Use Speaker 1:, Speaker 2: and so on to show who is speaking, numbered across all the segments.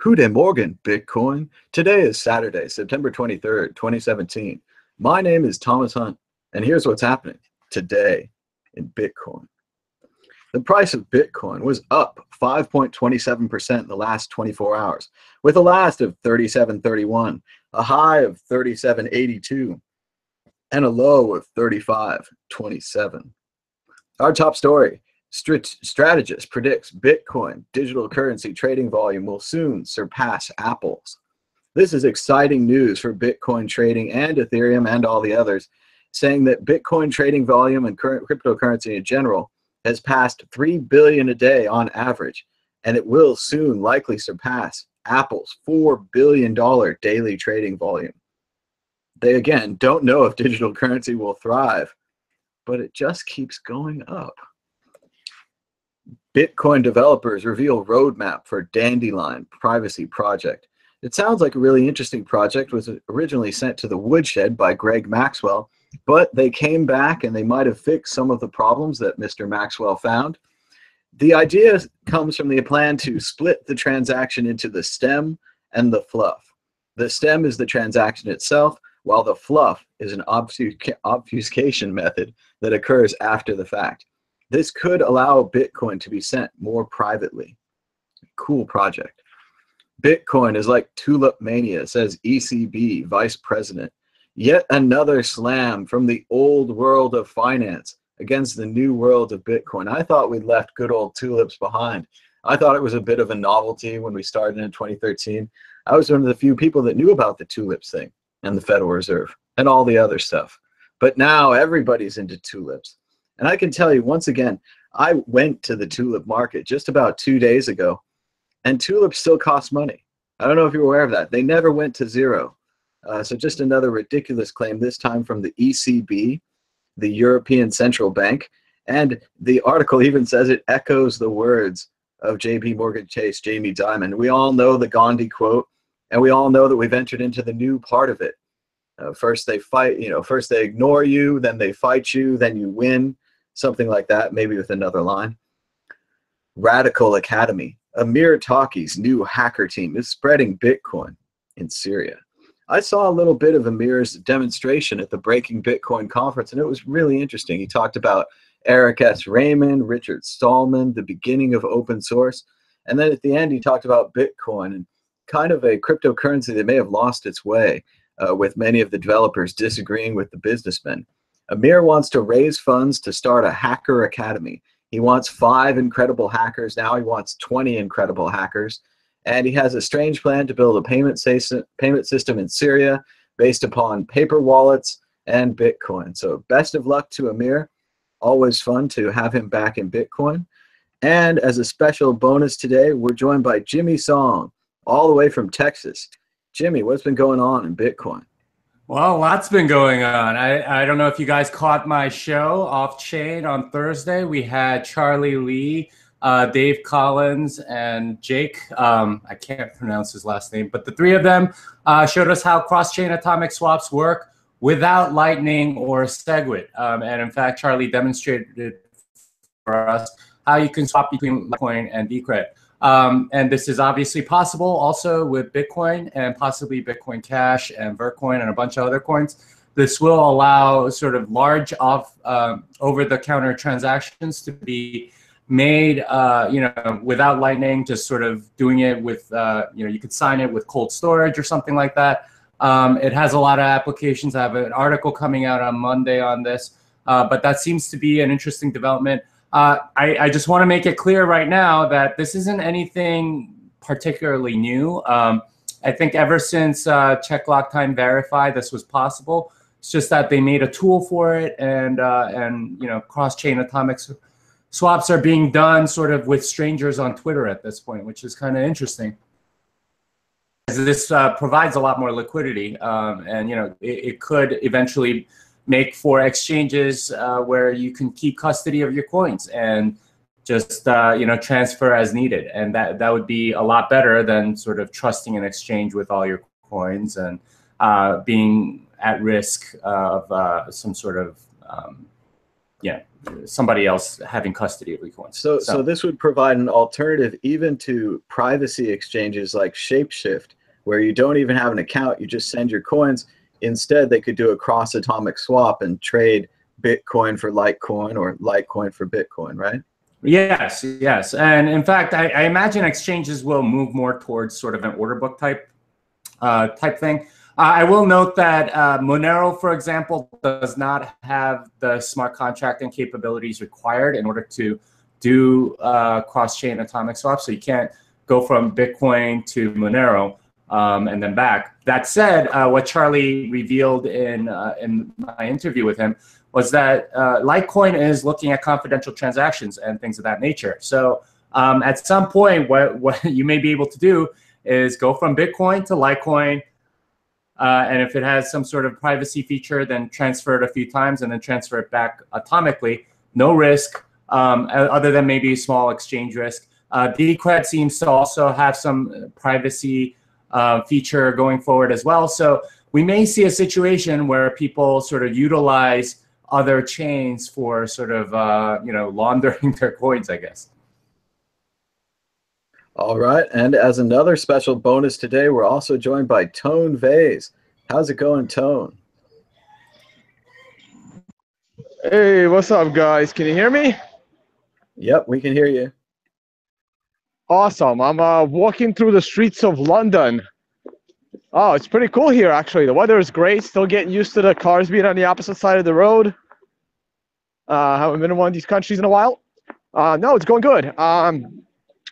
Speaker 1: Guten Morgen, Bitcoin. Today is Saturday, September 23rd, 2017. My name is Thomas Hunt, and here's what's happening today in Bitcoin. The price of Bitcoin was up 5.27% in the last 24 hours, with a last of 37.31, a high of 37.82, and a low of 35.27. Our top story. Strategist predicts Bitcoin digital currency trading volume will soon surpass Apple's. This is exciting news for Bitcoin trading and Ethereum and all the others, saying that Bitcoin trading volume and current cryptocurrency in general has passed 3 billion a day on average, and it will soon likely surpass Apple's $4 billion daily trading volume. They again don't know if digital currency will thrive, but it just keeps going up. Bitcoin developers reveal roadmap for Dandelion privacy project. It sounds like a really interesting project. Was originally sent to the woodshed by Greg Maxwell, but they came back and they might have fixed some of the problems that Mr. Maxwell found. The idea comes from the plan to split the transaction into the stem and the fluff. The stem is the transaction itself, while the fluff is an obfuscation method that occurs after the fact. This could allow Bitcoin to be sent more privately. Cool project. Bitcoin is like Tulipmania, says ECB Vice President. Yet another slam from the old world of finance against the new world of Bitcoin. I thought we'd left good old tulips behind. I thought it was a bit of a novelty when we started in 2013. I was one of the few people that knew about the tulips thing and the Federal Reserve and all the other stuff. But now everybody's into tulips. And I can tell you, once again, I went to the tulip market just about 2 days ago, and tulips still cost money. I don't know if you're aware of that. They never went to zero. So just another ridiculous claim, this time from the ECB, the European Central Bank. And the article even says it echoes the words of JP Morgan Chase, Jamie Dimon. We all know the Gandhi quote, and we all know that we've entered into the new part of it. First they fight, first they ignore you, then they fight you, then you win. Something like that, maybe with another line. Radical Academy. Amir Taaki's new hacker team is spreading Bitcoin in Syria. I saw a little bit of Amir's demonstration at the Breaking Bitcoin conference, and it was really interesting. He talked about Eric S. Raymond, Richard Stallman, the beginning of open source, and then at the end he talked about Bitcoin and kind of a cryptocurrency that may have lost its way, with many of the developers disagreeing with the businessmen. Amir wants to raise funds to start a hacker academy. He wants 5 incredible hackers. Now he wants 20 incredible hackers. And he has a strange plan to build a payment system in Syria based upon paper wallets and Bitcoin. So best of luck to Amir. Always fun to have him back in Bitcoin. And as a special bonus today, we're joined by Jimmy Song, all the way from Texas. Jimmy, what's been going on in Bitcoin?
Speaker 2: Well, lots been going on. I don't know if you guys caught my show Off Chain on Thursday. We had Charlie Lee, Dave Collins, and Jake. I can't pronounce his last name, but the three of them showed us how cross-chain atomic swaps work without Lightning or SegWit. And in fact, Charlie demonstrated for us how you can swap between Litecoin and Decred. And this is obviously possible also with Bitcoin and possibly Bitcoin Cash and Vercoin and a bunch of other coins. This will allow sort of large over-the-counter transactions to be made, without Lightning, just sort of doing it with, you could sign it with cold storage or something like that. It has a lot of applications. I have an article coming out on Monday on this, but that seems to be an interesting development. I just want to make it clear right now that this isn't anything particularly new. I think ever since Check Lock Time Verify, this was possible. It's just that they made a tool for it, and cross-chain atomic swaps are being done sort of with strangers on Twitter at this point, which is kind of interesting. This provides a lot more liquidity, and it could eventually make for exchanges where you can keep custody of your coins and just transfer as needed, and that would be a lot better than sort of trusting an exchange with all your coins and being at risk of some sort of somebody else having custody of the coins.
Speaker 1: So this would provide an alternative even to privacy exchanges like Shapeshift, where you don't even have an account, you just send your coins. Instead, they could do a cross-atomic swap and trade Bitcoin for Litecoin or Litecoin for Bitcoin, right?
Speaker 2: Yes, yes. And in fact, I imagine exchanges will move more towards sort of an order book type thing. I will note that Monero, for example, does not have the smart contracting capabilities required in order to do cross-chain atomic swaps. So you can't go from Bitcoin to Monero and then back. That said, what Charlie revealed in my interview with him was that Litecoin is looking at confidential transactions and things of that nature. So at some point, what you may be able to do is go from Bitcoin to Litecoin, and if it has some sort of privacy feature, then transfer it a few times and then transfer it back atomically. No risk, other than maybe a small exchange risk. Decred seems to also have some privacy feature going forward as well. So we may see a situation where people sort of utilize other chains for sort of laundering their coins, I guess.
Speaker 1: All right, and as another special bonus today, we're also joined by Tone Vase. How's it going, Tone?
Speaker 3: Hey, what's up, guys? Can you hear me?
Speaker 1: Yep, we can hear you.
Speaker 3: Awesome. I'm walking through the streets of London. Oh, it's pretty cool here, actually. The weather is great. Still getting used to the cars being on the opposite side of the road. Haven't been in one of these countries in a while. No, it's going good.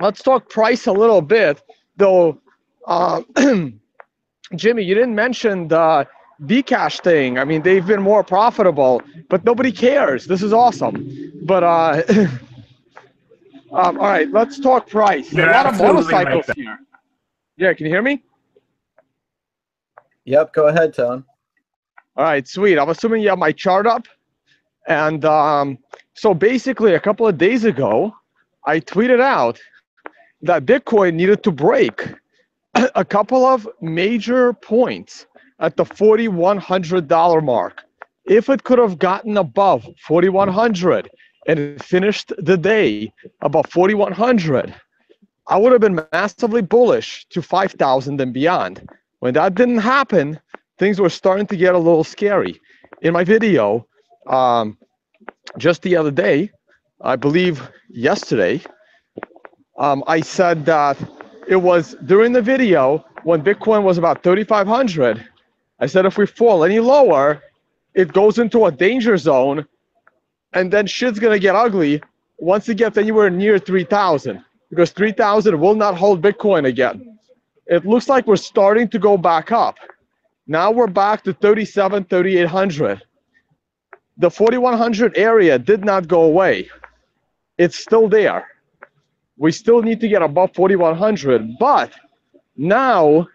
Speaker 3: Let's talk price a little bit, though. Jimmy, you didn't mention the Bcash thing. I mean, they've been more profitable, but nobody cares. This is awesome. But all right, let's talk price.
Speaker 2: You're
Speaker 3: a lot of motorcycles
Speaker 2: right
Speaker 3: here. Yeah, can you hear me?
Speaker 1: Yep, go ahead, Tone.
Speaker 3: All right, sweet. I'm assuming you have my chart up. And so basically, a couple of days ago, I tweeted out that Bitcoin needed to break a couple of major points at the $4,100 mark. If it could have gotten above 4,100 and it finished the day above 4,100, I would have been massively bullish to 5,000 and beyond. When that didn't happen, things were starting to get a little scary. In my video, just the other day, I believe yesterday, I said that it was during the video when Bitcoin was about 3,500. I said if we fall any lower, it goes into a danger zone, and then shit's gonna get ugly once it gets anywhere near 3,000, because 3,000 will not hold Bitcoin again. It looks like we're starting to go back up. Now we're back to 37, 3,800. The 4,100 area did not go away. It's still there. We still need to get above 4,100, but now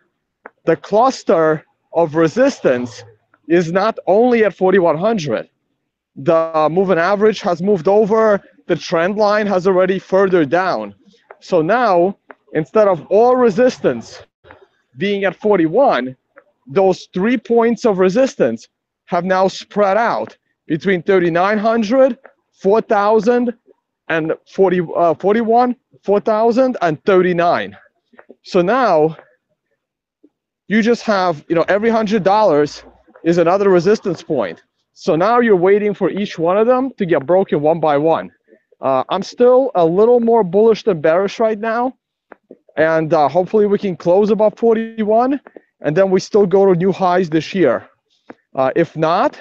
Speaker 3: the cluster of resistance is not only at 4,100. The moving average has moved over. The trend line has already further down. So now, instead of all resistance being at 41, those 3 points of resistance have now spread out between 3,900, 4,000, and 41, 4,000, and 39. So now you just have, every $100 is another resistance point. So now you're waiting for each one of them to get broken one by one. I'm still a little more bullish than bearish right now. And hopefully we can close above 41, and then we still go to new highs this year. If not,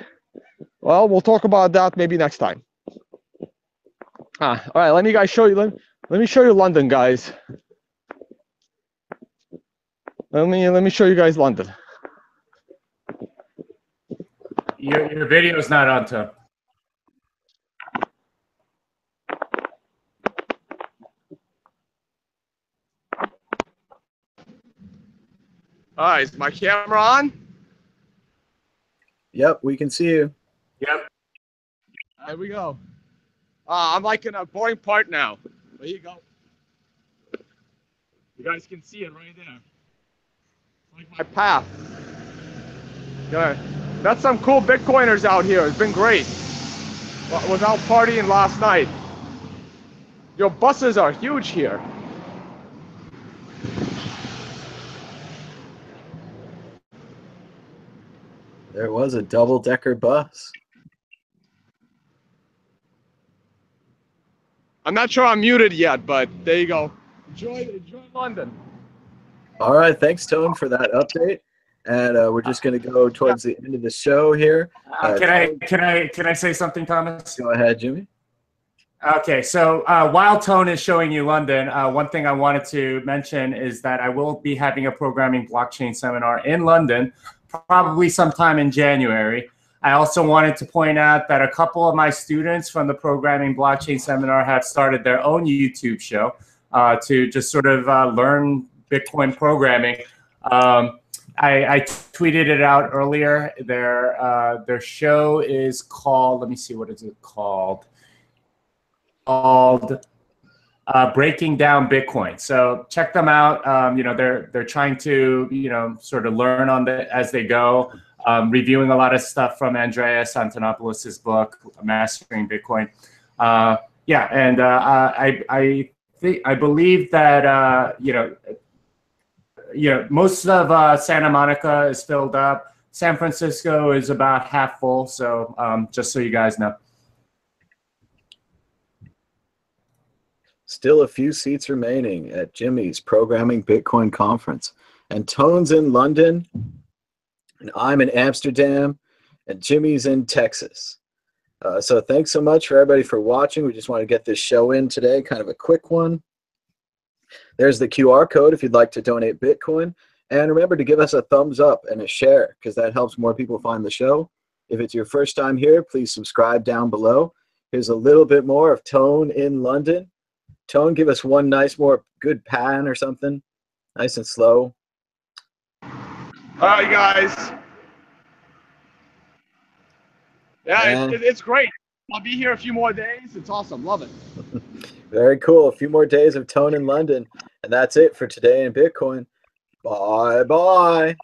Speaker 3: well, we'll talk about that maybe next time. All right, let me show you London, guys. Let me show you guys London.
Speaker 2: Your video is not on, Tom.
Speaker 3: All right, is my camera on?
Speaker 1: Yep, we can see you.
Speaker 2: Yep.
Speaker 3: There we go. I'm like in a boring part now. There you go. You guys can see it right there. It's like my path. Yeah, that's some cool Bitcoiners out here. It's been great. Was out partying last night. Your buses are huge here.
Speaker 1: There was a double-decker bus.
Speaker 3: I'm not sure I'm muted yet, but there you go. Enjoy London.
Speaker 1: All right, thanks, Tone, for that update. And we're just going to go towards the end of the show here.
Speaker 2: Can I say something, Thomas?
Speaker 1: Go ahead, Jimmy.
Speaker 2: Okay, so while Tone is showing you London, one thing I wanted to mention is that I will be having a programming blockchain seminar in London, probably sometime in January. I also wanted to point out that a couple of my students from the programming blockchain seminar have started their own YouTube show to just sort of learn Bitcoin programming. I tweeted it out earlier. Their show is called, let me see, what is it called? Breaking Down Bitcoin. So check them out. You know, they're trying to, sort of learn on as they go, reviewing a lot of stuff from Andreas Antonopoulos' book, Mastering Bitcoin. Yeah, and I believe that most of Santa Monica is filled up. San Francisco is about half full. So just so you guys know.
Speaker 1: Still a few seats remaining at Jimmy's Programming Bitcoin Conference. And Tone's in London, and I'm in Amsterdam, and Jimmy's in Texas. So thanks so much for everybody for watching. We just want to get this show in today, kind of a quick one. There's the QR code if you'd like to donate Bitcoin. And remember to give us a thumbs up and a share, because that helps more people find the show. If it's your first time here, please subscribe down below. Here's a little bit more of Tone in London. Tone, give us one nice, more good pan or something. Nice and slow.
Speaker 3: All right, guys. Yeah, it's great. I'll be here a few more days. It's awesome. Love it.
Speaker 1: Very cool. A few more days of Tone in London. And that's it for today in Bitcoin. Bye-bye.